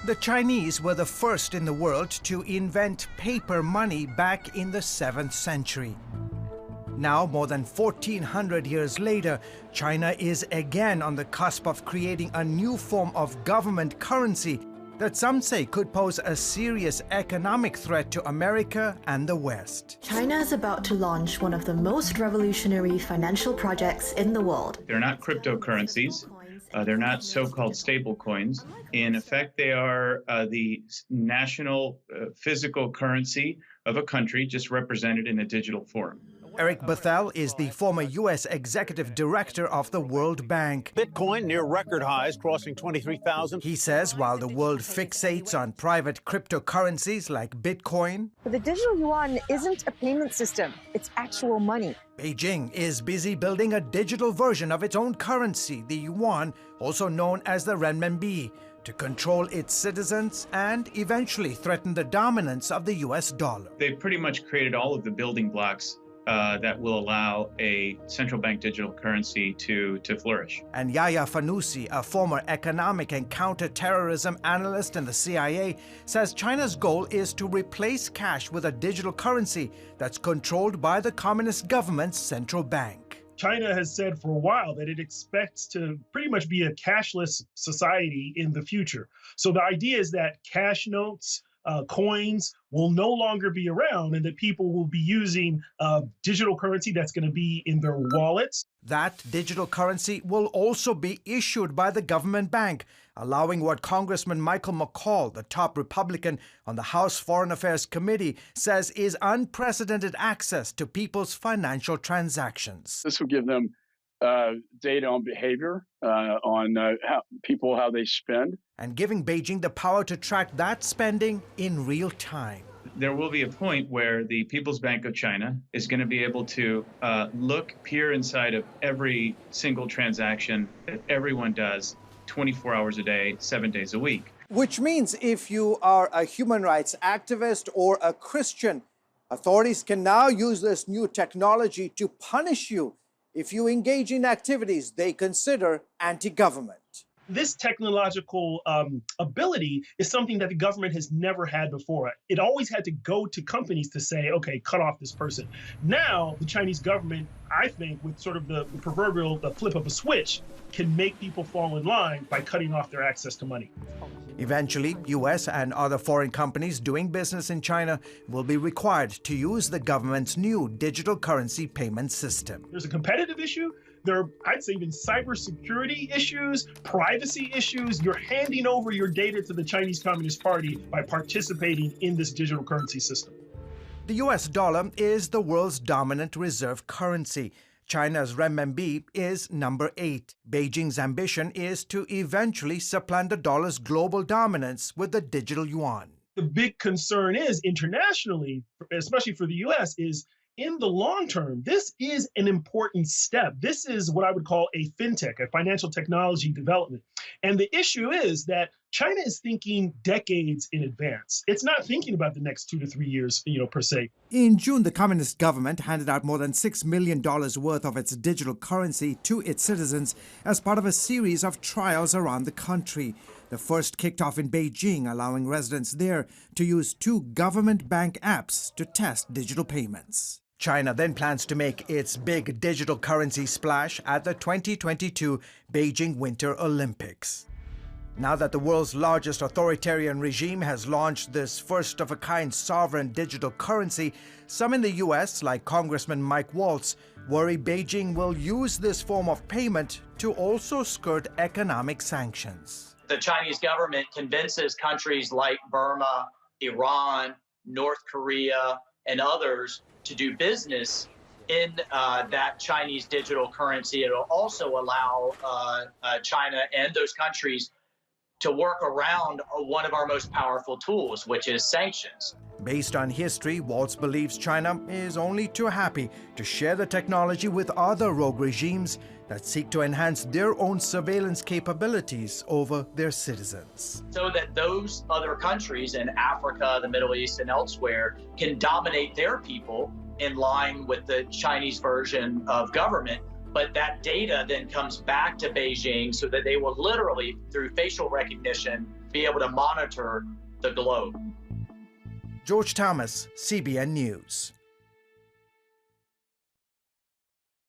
The Chinese were the first in the world to invent paper money back in the 7th century. Now, more than 1,400 years later, China is again on the cusp of creating a new form of government currency that some say could pose a serious economic threat to America and the West. China is about to launch one of the most revolutionary financial projects in the world. They're not cryptocurrencies. They're not so-called stable coins. In effect, they are the national physical currency of a country, just represented in a digital form. Eric Bethel is the former U.S. executive director of the World Bank. Bitcoin near record highs, crossing 23,000. He says while the world fixates on private cryptocurrencies like Bitcoin, but the digital yuan isn't a payment system, it's actual money. Beijing is busy building a digital version of its own currency, the yuan, also known as the renminbi, to control its citizens and eventually threaten the dominance of the U.S. dollar. They've pretty much created all of the building blocks that will allow a central bank digital currency to flourish. And Yahya Fanusi, a former economic and counterterrorism analyst in the CIA, says China's goal is to replace cash with a digital currency that's controlled by the communist government's central bank. China has said for a while that it expects to pretty much be a cashless society in the future. So the idea is that cash notes, coins will no longer be around and that people will be using digital currency that's going to be in their wallets. That digital currency will also be issued by the government bank, allowing what Congressman Michael McCaul, the top Republican on the House Foreign Affairs Committee, says is unprecedented access to people's financial transactions. This will give them data on behavior, on how they spend. And giving Beijing the power to track that spending in real time. There will be a point where the People's Bank of China is going to be able to peer inside of every single transaction that everyone does 24 hours a day, 7 days a week. Which means if you are a human rights activist or a Christian, authorities can now use this new technology to punish you if you engage in activities they consider anti-government. This technological ability is something that the government has never had before. It always had to go to companies to say, okay, cut off this person. Now, the Chinese government, I think, with sort of the proverbial flip of a switch, can make people fall in line by cutting off their access to money. Eventually, U.S. and other foreign companies doing business in China will be required to use the government's new digital currency payment system. There's a competitive issue. There are, I'd say, even cybersecurity issues, privacy issues. You're handing over your data to the Chinese Communist Party by participating in this digital currency system. The U.S. dollar is the world's dominant reserve currency. China's renminbi is number 8. Beijing's ambition is to eventually supplant the dollar's global dominance with the digital yuan. The big concern is internationally, especially for the U.S., is in the long term, this is an important step. This is what I would call a fintech, a financial technology development. And the issue is that China is thinking decades in advance. It's not thinking about the next 2 to 3 years, per se. In June, the communist government handed out more than $6 million worth of its digital currency to its citizens as part of a series of trials around the country. The first kicked off in Beijing, allowing residents there to use 2 government bank apps to test digital payments. China then plans to make its big digital currency splash at the 2022 Beijing Winter Olympics. Now that the world's largest authoritarian regime has launched this first-of-a-kind sovereign digital currency, some in the U.S., like Congressman Mike Waltz, worry Beijing will use this form of payment to also skirt economic sanctions. The Chinese government convinces countries like Burma, Iran, North Korea, and others to do business in that Chinese digital currency. It'll also allow China and those countries to work around one of our most powerful tools, which is sanctions. Based on history, Waltz believes China is only too happy to share the technology with other rogue regimes that seek to enhance their own surveillance capabilities over their citizens. So that those other countries in Africa, the Middle East, and elsewhere can dominate their people in line with the Chinese version of government But that data then comes back to Beijing so that they will literally, through facial recognition, be able to monitor the globe. George Thomas, CBN News.